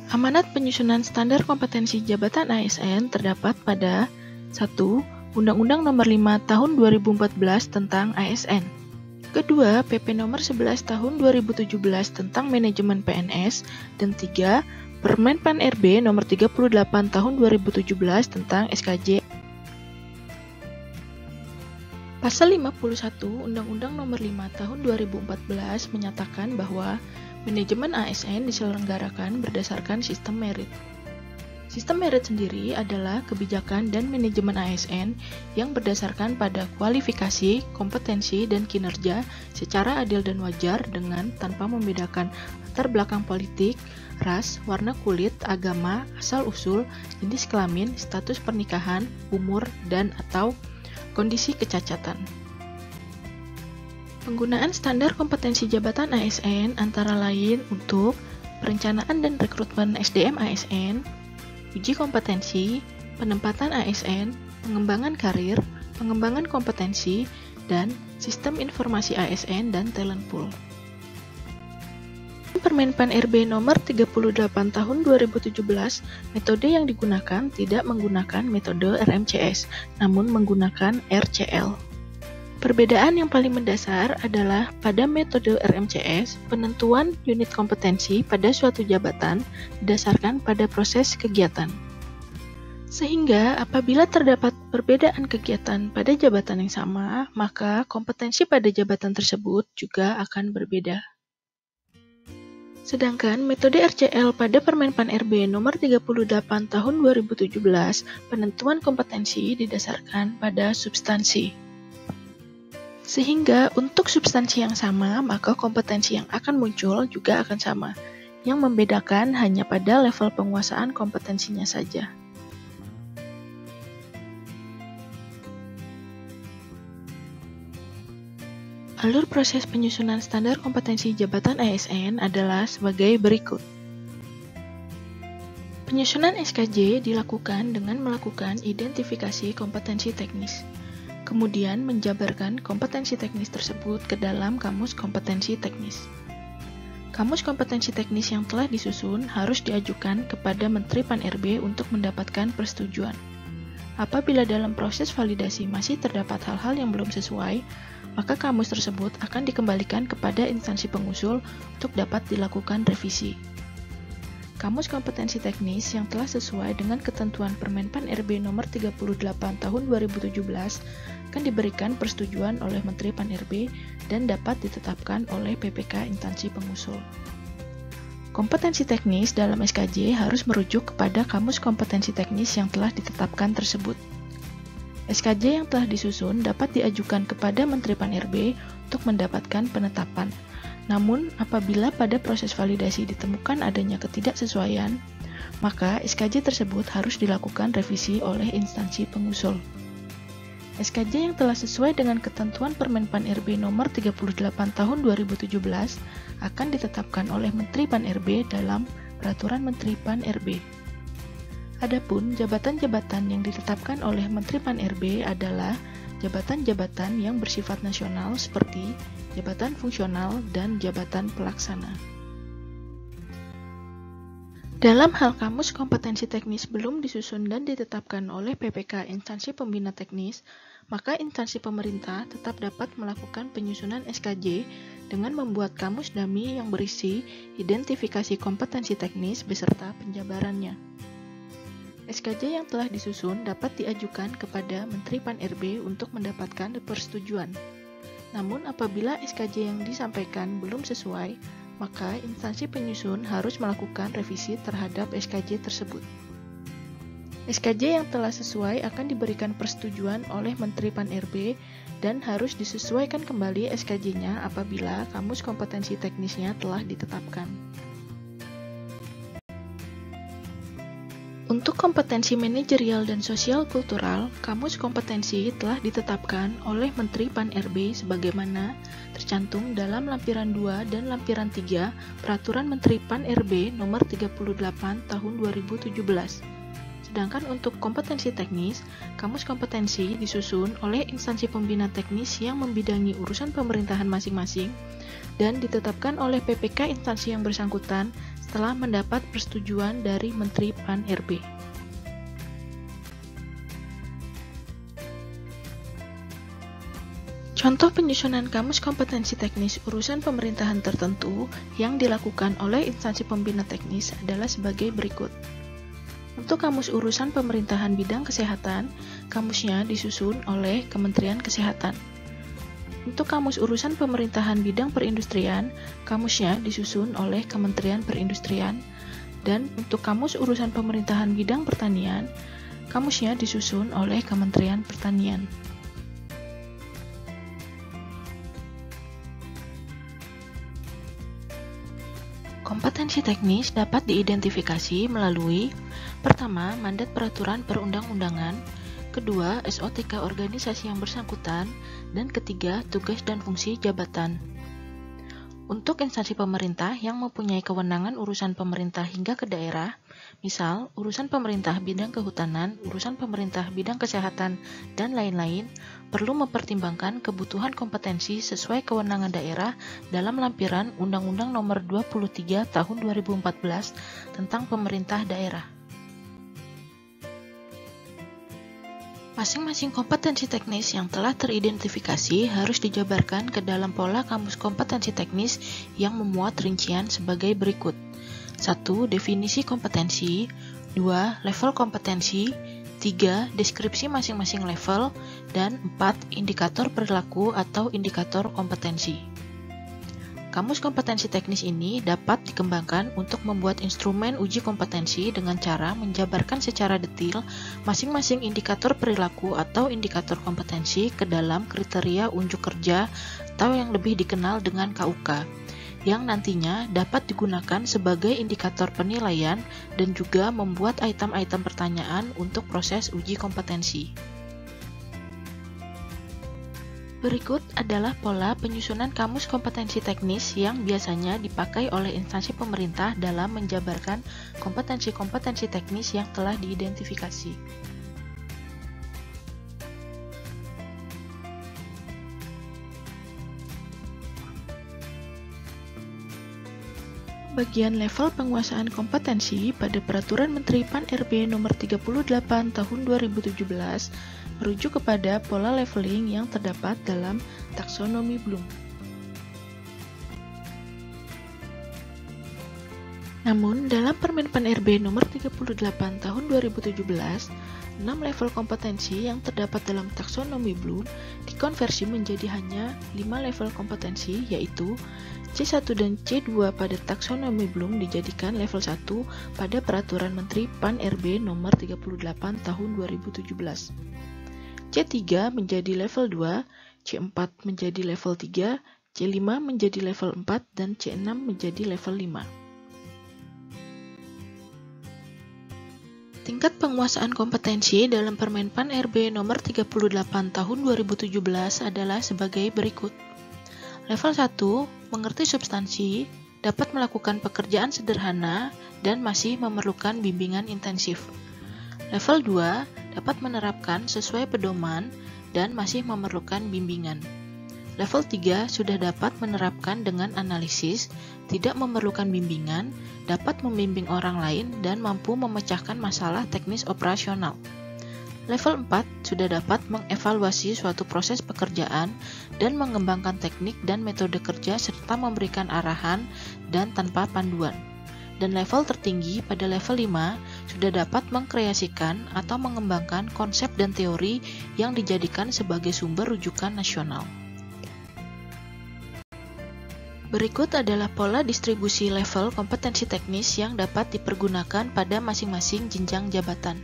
Amanat penyusunan standar kompetensi jabatan ASN terdapat pada 1. Undang-Undang Nomor 5 Tahun 2014 tentang ASN. Kedua, PP Nomor 11 Tahun 2017 tentang Manajemen PNS. Dan 3. Permenpan RB Nomor 38 Tahun 2017 tentang SKJ. Pasal 51 Undang-Undang Nomor 5 Tahun 2014 menyatakan bahwa manajemen ASN diselenggarakan berdasarkan sistem merit. Sistem merit sendiri adalah kebijakan dan manajemen ASN yang berdasarkan pada kualifikasi, kompetensi, dan kinerja secara adil dan wajar dengan tanpa membedakan latar belakang politik, ras, warna kulit, agama, asal-usul, jenis kelamin, status pernikahan, umur, dan atau kondisi kecacatan. Penggunaan standar kompetensi jabatan ASN antara lain untuk perencanaan dan rekrutmen SDM ASN, uji kompetensi, penempatan ASN, pengembangan karir, pengembangan kompetensi, dan sistem informasi ASN dan talent pool. Permenpan RB Nomor 38 Tahun 2017, metode yang digunakan tidak menggunakan metode RMCS, namun menggunakan RCL. Perbedaan yang paling mendasar adalah pada metode RMCS, penentuan unit kompetensi pada suatu jabatan didasarkan pada proses kegiatan. Sehingga apabila terdapat perbedaan kegiatan pada jabatan yang sama, maka kompetensi pada jabatan tersebut juga akan berbeda. Sedangkan metode RCL pada Permenpan RB Nomor 38 Tahun 2017, penentuan kompetensi didasarkan pada substansi. Sehingga untuk substansi yang sama, maka kompetensi yang akan muncul juga akan sama. Yang membedakan hanya pada level penguasaan kompetensinya saja. Alur proses penyusunan standar kompetensi jabatan ASN adalah sebagai berikut. Penyusunan SKJ dilakukan dengan melakukan identifikasi kompetensi teknis. Kemudian menjabarkan kompetensi teknis tersebut ke dalam kamus kompetensi teknis. Kamus kompetensi teknis yang telah disusun harus diajukan kepada Menteri Pan-RB untuk mendapatkan persetujuan. Apabila dalam proses validasi masih terdapat hal-hal yang belum sesuai, maka kamus tersebut akan dikembalikan kepada instansi pengusul untuk dapat dilakukan revisi. Kamus kompetensi teknis yang telah sesuai dengan ketentuan Permenpan RB Nomor 38 Tahun 2017 akan diberikan persetujuan oleh Menteri Pan-RB dan dapat ditetapkan oleh PPK instansi pengusul. Kompetensi teknis dalam SKJ harus merujuk kepada kamus kompetensi teknis yang telah ditetapkan tersebut. SKJ yang telah disusun dapat diajukan kepada Menteri Pan-RB untuk mendapatkan penetapan. Namun, apabila pada proses validasi ditemukan adanya ketidaksesuaian, maka SKJ tersebut harus dilakukan revisi oleh instansi pengusul. SKJ yang telah sesuai dengan ketentuan Permenpan RB Nomor 38 Tahun 2017 akan ditetapkan oleh Menteri Pan-RB dalam Peraturan Menteri Pan-RB. Adapun jabatan-jabatan yang ditetapkan oleh Menteri Pan-RB adalah jabatan-jabatan yang bersifat nasional seperti jabatan fungsional dan jabatan pelaksana. Dalam hal kamus kompetensi teknis belum disusun dan ditetapkan oleh PPK instansi pembina teknis, maka instansi pemerintah tetap dapat melakukan penyusunan SKJ dengan membuat kamus dummy yang berisi identifikasi kompetensi teknis beserta penjabarannya. SKJ yang telah disusun dapat diajukan kepada Menteri Pan-RB untuk mendapatkan persetujuan. Namun apabila SKJ yang disampaikan belum sesuai, maka instansi penyusun harus melakukan revisi terhadap SKJ tersebut. SKJ yang telah sesuai akan diberikan persetujuan oleh Menteri Pan-RB dan harus disesuaikan kembali SKJ-nya apabila kamus kompetensi teknisnya telah ditetapkan. Untuk kompetensi manajerial dan sosial kultural, kamus kompetensi telah ditetapkan oleh Menteri Pan-RB sebagaimana tercantum dalam lampiran 2 dan lampiran 3 Peraturan Menteri Pan-RB Nomor 38 Tahun 2017. Sedangkan untuk kompetensi teknis, kamus kompetensi disusun oleh instansi pembina teknis yang membidangi urusan pemerintahan masing-masing dan ditetapkan oleh PPK instansi yang bersangkutan setelah mendapat persetujuan dari Menteri Pan-RB. Contoh penyusunan kamus kompetensi teknis urusan pemerintahan tertentu yang dilakukan oleh instansi pembina teknis adalah sebagai berikut. Untuk kamus urusan pemerintahan bidang kesehatan, kamusnya disusun oleh Kementerian Kesehatan. Untuk kamus urusan pemerintahan bidang perindustrian, kamusnya disusun oleh Kementerian Perindustrian. Dan untuk kamus urusan pemerintahan bidang pertanian, kamusnya disusun oleh Kementerian Pertanian. Kompetensi teknis dapat diidentifikasi melalui: pertama, mandat peraturan perundang-undangan, kedua, SOTK organisasi yang bersangkutan, dan ketiga, tugas dan fungsi jabatan. Untuk instansi pemerintah yang mempunyai kewenangan urusan pemerintah hingga ke daerah, misal urusan pemerintah bidang kehutanan, urusan pemerintah bidang kesehatan, dan lain-lain, perlu mempertimbangkan kebutuhan kompetensi sesuai kewenangan daerah dalam lampiran Undang-Undang Nomor 23 Tahun 2014 tentang Pemerintah Daerah. Masing-masing kompetensi teknis yang telah teridentifikasi harus dijabarkan ke dalam pola kamus kompetensi teknis yang memuat rincian sebagai berikut. 1. Definisi kompetensi. 2. Level kompetensi. 3. Deskripsi masing-masing level. Dan 4. Indikator perilaku atau indikator kompetensi. Kamus kompetensi teknis ini dapat dikembangkan untuk membuat instrumen uji kompetensi dengan cara menjabarkan secara detail masing-masing indikator perilaku atau indikator kompetensi ke dalam kriteria unjuk kerja atau yang lebih dikenal dengan KUK, yang nantinya dapat digunakan sebagai indikator penilaian dan juga membuat item-item pertanyaan untuk proses uji kompetensi. Berikut adalah pola penyusunan kamus kompetensi teknis yang biasanya dipakai oleh instansi pemerintah dalam menjabarkan kompetensi-kompetensi teknis yang telah diidentifikasi. Bagian level penguasaan kompetensi pada Peraturan Menteri Pan-RB Nomor 38 Tahun 2017 merujuk kepada pola leveling yang terdapat dalam taksonomi Bloom. Namun, dalam Permen Pan-RB Nomor 38 Tahun 2017, 6 level kompetensi yang terdapat dalam taksonomi Bloom dikonversi menjadi hanya 5 level kompetensi, yaitu C1 dan C2 pada taksonomi Bloom dijadikan level 1 pada Peraturan Menteri Pan-RB Nomor 38 Tahun 2017. C3 menjadi level 2, C4 menjadi level 3, C5 menjadi level 4, dan C6 menjadi level 5. Tingkat penguasaan kompetensi dalam Permen Pan-RB Nomor 38 Tahun 2017 adalah sebagai berikut. Level 1, mengerti substansi, dapat melakukan pekerjaan sederhana, dan masih memerlukan bimbingan intensif. Level 2, dapat menerapkan sesuai pedoman, dan masih memerlukan bimbingan. Level 3, sudah dapat menerapkan dengan analisis, tidak memerlukan bimbingan, dapat membimbing orang lain, dan mampu memecahkan masalah teknis operasional. Level 4 sudah dapat mengevaluasi suatu proses pekerjaan dan mengembangkan teknik dan metode kerja serta memberikan arahan dan tanpa panduan. Dan level tertinggi pada level 5 sudah dapat mengkreasikan atau mengembangkan konsep dan teori yang dijadikan sebagai sumber rujukan nasional. Berikut adalah pola distribusi level kompetensi teknis yang dapat dipergunakan pada masing-masing jenjang jabatan.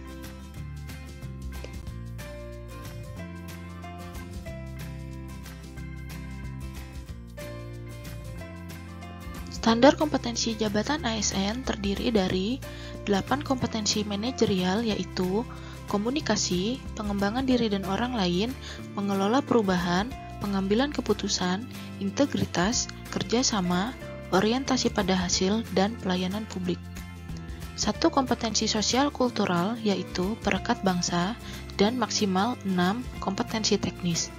Standar kompetensi jabatan ASN terdiri dari 8 kompetensi manajerial, yaitu komunikasi, pengembangan diri dan orang lain, mengelola perubahan, pengambilan keputusan, integritas, kerjasama, orientasi pada hasil, dan pelayanan publik. 1 kompetensi sosial kultural, yaitu perekat bangsa, dan maksimal 6 kompetensi teknis.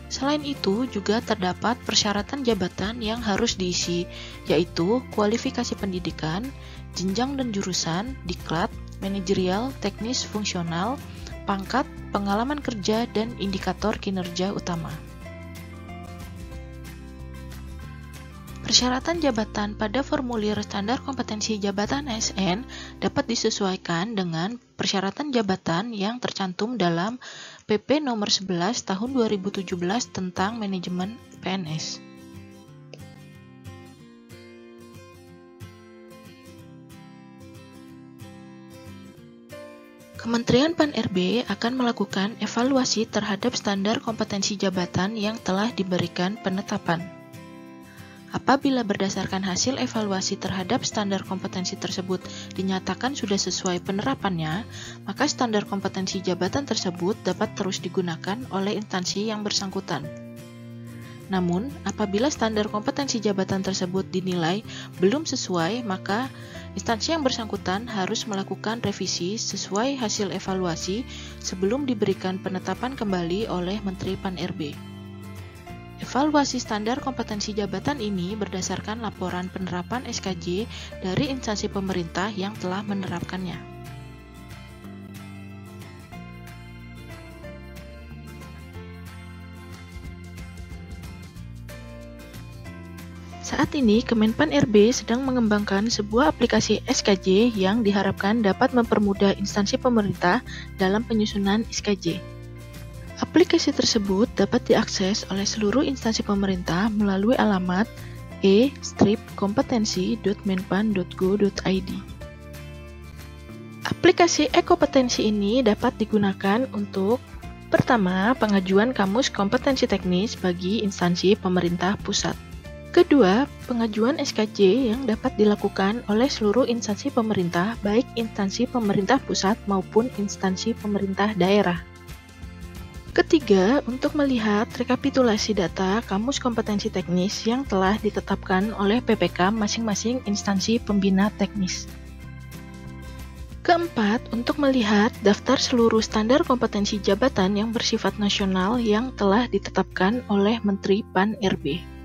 Selain itu, juga terdapat persyaratan jabatan yang harus diisi, yaitu kualifikasi pendidikan, jenjang dan jurusan, diklat, manajerial, teknis, fungsional, pangkat, pengalaman kerja, dan indikator kinerja utama. Persyaratan jabatan pada formulir standar kompetensi jabatan ASN dapat disesuaikan dengan persyaratan jabatan yang tercantum dalam PP nomor 11 tahun 2017 tentang manajemen PNS. Kementerian Pan-RB akan melakukan evaluasi terhadap standar kompetensi jabatan yang telah diberikan penetapan. Apabila berdasarkan hasil evaluasi terhadap standar kompetensi tersebut dinyatakan sudah sesuai penerapannya, maka standar kompetensi jabatan tersebut dapat terus digunakan oleh instansi yang bersangkutan. Namun, apabila standar kompetensi jabatan tersebut dinilai belum sesuai, maka instansi yang bersangkutan harus melakukan revisi sesuai hasil evaluasi sebelum diberikan penetapan kembali oleh Menteri Pan-RB. Evaluasi standar kompetensi jabatan ini berdasarkan laporan penerapan SKJ dari instansi pemerintah yang telah menerapkannya. Saat ini, Kemenpan RB sedang mengembangkan sebuah aplikasi SKJ yang diharapkan dapat mempermudah instansi pemerintah dalam penyusunan SKJ. Aplikasi tersebut dapat diakses oleh seluruh instansi pemerintah melalui alamat e-kompetensi.menpan.go.id. Aplikasi e-kompetensi ini dapat digunakan untuk pertama, pengajuan kamus kompetensi teknis bagi instansi pemerintah pusat. Kedua, pengajuan SKJ yang dapat dilakukan oleh seluruh instansi pemerintah, baik instansi pemerintah pusat maupun instansi pemerintah daerah. Ketiga, untuk melihat rekapitulasi data kamus kompetensi teknis yang telah ditetapkan oleh PPK masing-masing instansi pembina teknis. Keempat, untuk melihat daftar seluruh standar kompetensi jabatan yang bersifat nasional yang telah ditetapkan oleh Menteri Pan-RB.